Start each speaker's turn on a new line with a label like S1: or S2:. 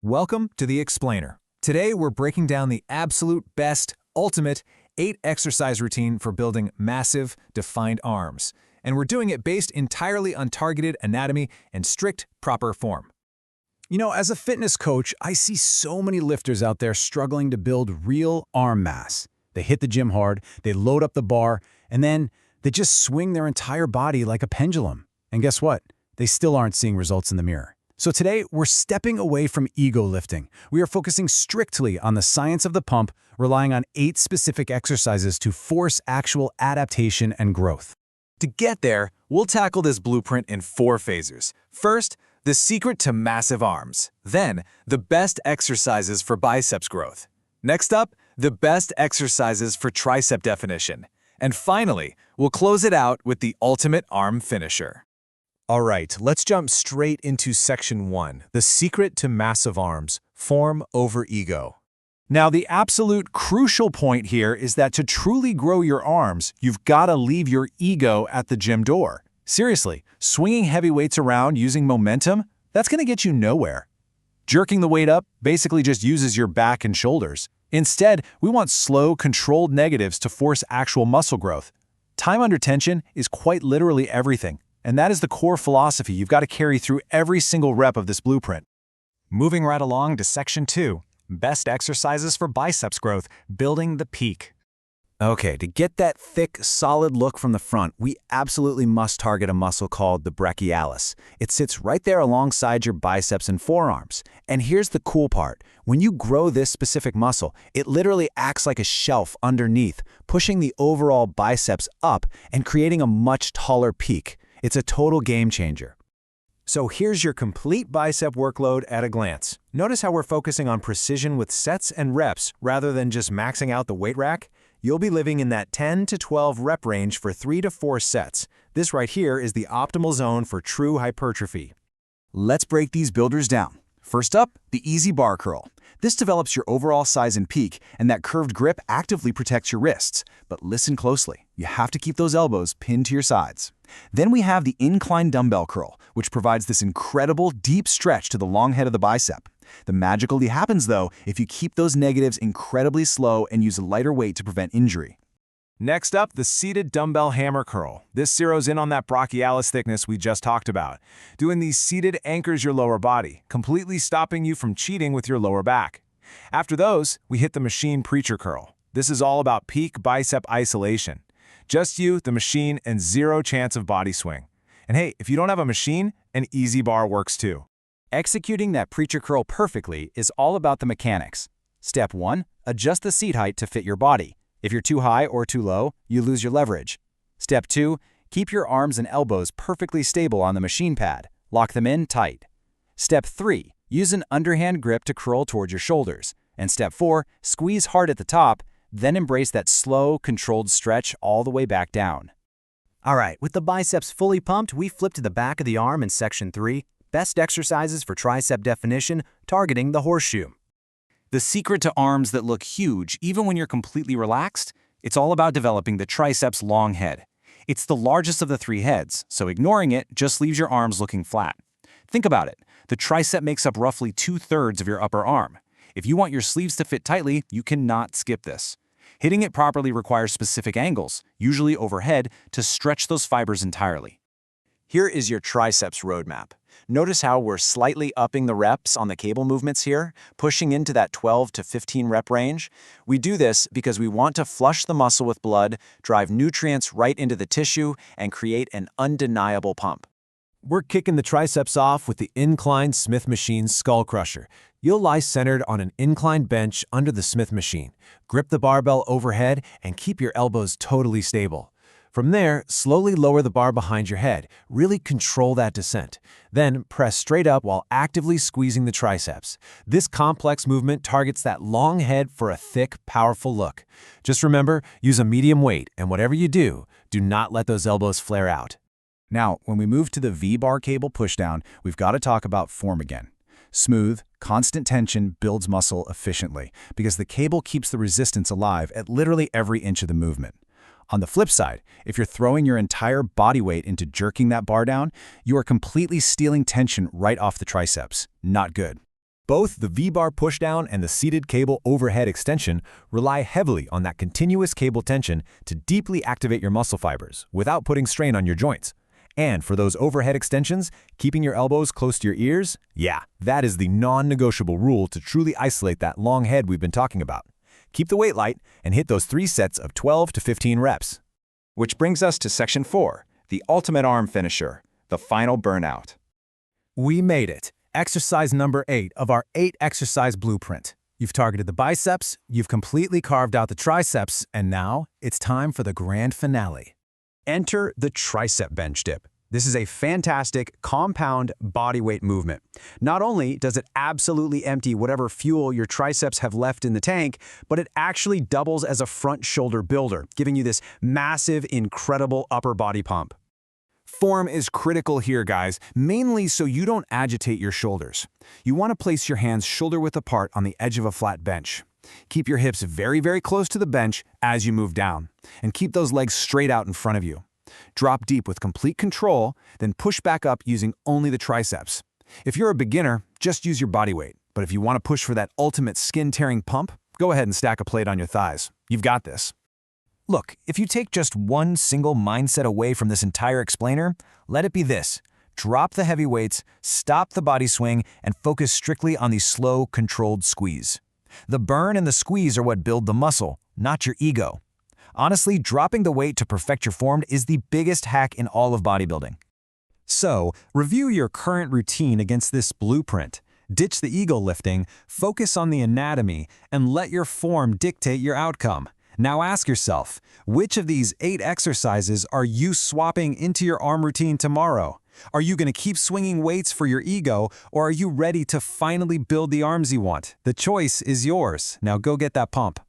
S1: Welcome to The Explainer. Today we're breaking down the absolute best, ultimate 8-exercise routine for building massive, defined arms. And we're doing it based entirely on targeted anatomy and strict, proper form. You know, as a fitness coach, I see so many lifters out there struggling to build real arm mass. They hit the gym hard, they load up the bar, and then they just swing their entire body like a pendulum. And guess what? They still aren't seeing results in the mirror. So today, we're stepping away from ego lifting. We are focusing strictly on the science of the pump, relying on 8 specific exercises to force actual adaptation and growth. To get there, we'll tackle this blueprint in 4 phases. First, the secret to massive arms. Then, the best exercises for biceps growth. Next up, the best exercises for tricep definition. And finally, we'll close it out with the ultimate arm finisher.
S2: All right, let's jump straight into section 1, the secret to massive arms, form over ego. Now, the absolute crucial point here is that to truly grow your arms, you've got to leave your ego at the gym door. Seriously, swinging heavy weights around using momentum, that's going to get you nowhere. Jerking the weight up basically just uses your back and shoulders. Instead, we want slow, controlled negatives to force actual muscle growth. Time under tension is quite literally everything. And that is the core philosophy you've got to carry through every single rep of this blueprint.
S1: Moving right along to section 2, best exercises for biceps growth, building the peak. Okay, to get that thick, solid look from the front, we absolutely must target a muscle called the brachialis. It sits right there alongside your biceps and forearms. And here's the cool part. When you grow this specific muscle, it literally acts like a shelf underneath, pushing the overall biceps up and creating a much taller peak. It's a total game changer. So here's your complete bicep workload at a glance. Notice how we're focusing on precision with sets and reps rather than just maxing out the weight rack? You'll be living in that 10 to 12 rep range for 3 to 4 sets. This right here is the optimal zone for true hypertrophy. Let's break these builders down. First up, the easy bar curl. This develops your overall size and peak, and that curved grip actively protects your wrists. But listen closely. You have to keep those elbows pinned to your sides. Then we have the incline dumbbell curl, which provides this incredible deep stretch to the long head of the bicep. The magic only happens, though, if you keep those negatives incredibly slow and use a lighter weight to prevent injury.
S2: Next up, the seated dumbbell hammer curl. This zeroes in on that brachialis thickness we just talked about. Doing these seated anchors your lower body, completely stopping you from cheating with your lower back. After those, we hit the machine preacher curl. This is all about peak bicep isolation. Just you, the machine, and zero chance of body swing. And hey, if you don't have a machine, an easy bar works too.
S1: Executing that preacher curl perfectly is all about the mechanics. Step 1, adjust the seat height to fit your body. If you're too high or too low, you lose your leverage. Step 2, keep your arms and elbows perfectly stable on the machine pad. Lock them in tight. Step 3, use an underhand grip to curl towards your shoulders. And step 4, squeeze hard at the top, then embrace that slow, controlled stretch all the way back down. All right, with the biceps fully pumped, we flip to the back of the arm in section 3, best exercises for tricep definition, targeting the horseshoe. The secret to arms that look huge, even when you're completely relaxed, it's all about developing the triceps long head. It's the largest of the 3 heads, so ignoring it just leaves your arms looking flat. Think about it. The tricep makes up roughly 2/3 of your upper arm. If you want your sleeves to fit tightly, you cannot skip this. Hitting it properly requires specific angles, usually overhead, to stretch those fibers entirely. Here is your triceps roadmap. Notice how we're slightly upping the reps on the cable movements here, pushing into that 12 to 15 rep range. We do this because we want to flush the muscle with blood, drive nutrients right into the tissue, and create an undeniable pump.
S2: We're kicking the triceps off with the incline Smith machine skull crusher. You'll lie centered on an inclined bench under the Smith machine. Grip the barbell overhead and keep your elbows totally stable. From there, slowly lower the bar behind your head. Really control that descent. Then press straight up while actively squeezing the triceps. This complex movement targets that long head for a thick, powerful look. Just remember, use a medium weight, and whatever you do, do not let those elbows flare out.
S1: Now, when we move to the V-bar cable pushdown, we've got to talk about form again. Smooth, constant tension builds muscle efficiently because the cable keeps the resistance alive at literally every inch of the movement. On the flip side, if you're throwing your entire body weight into jerking that bar down, you are completely stealing tension right off the triceps. Not good.
S2: Both the V-bar pushdown and the seated cable overhead extension rely heavily on that continuous cable tension to deeply activate your muscle fibers without putting strain on your joints. And for those overhead extensions, keeping your elbows close to your ears, yeah, that is the non-negotiable rule to truly isolate that long head we've been talking about. Keep the weight light and hit those 3 sets of 12 to 15 reps.
S1: Which brings us to Section 4, the ultimate arm finisher, the final burnout.
S2: We made it. Exercise number 8 of our 8-exercise blueprint. You've targeted the biceps, you've completely carved out the triceps, and now it's time for the grand finale.
S1: Enter the tricep bench dip. This is a fantastic compound bodyweight movement. Not only does it absolutely empty whatever fuel your triceps have left in the tank, but it actually doubles as a front shoulder builder, giving you this massive, incredible upper body pump.
S2: Form is critical here, guys, mainly so you don't agitate your shoulders. You want to place your hands shoulder-width apart on the edge of a flat bench. Keep your hips very, very close to the bench as you move down, and keep those legs straight out in front of you. Drop deep with complete control, then push back up using only the triceps. If you're a beginner, just use your body weight, but if you want to push for that ultimate skin-tearing pump, go ahead and stack a plate on your thighs. You've got this. Look, if you take just one single mindset away from this entire explainer, let it be this. Drop the heavy weights, stop the body swing, and focus strictly on the slow, controlled squeeze. The burn and the squeeze are what build the muscle, not your ego. Honestly, dropping the weight to perfect your form is the biggest hack in all of bodybuilding. So, review your current routine against this blueprint. Ditch the ego lifting, focus on the anatomy, and let your form dictate your outcome. Now ask yourself, which of these 8 exercises are you swapping into your arm routine tomorrow? Are you going to keep swinging weights for your ego, or are you ready to finally build the arms you want? The choice is yours. Now go get that pump.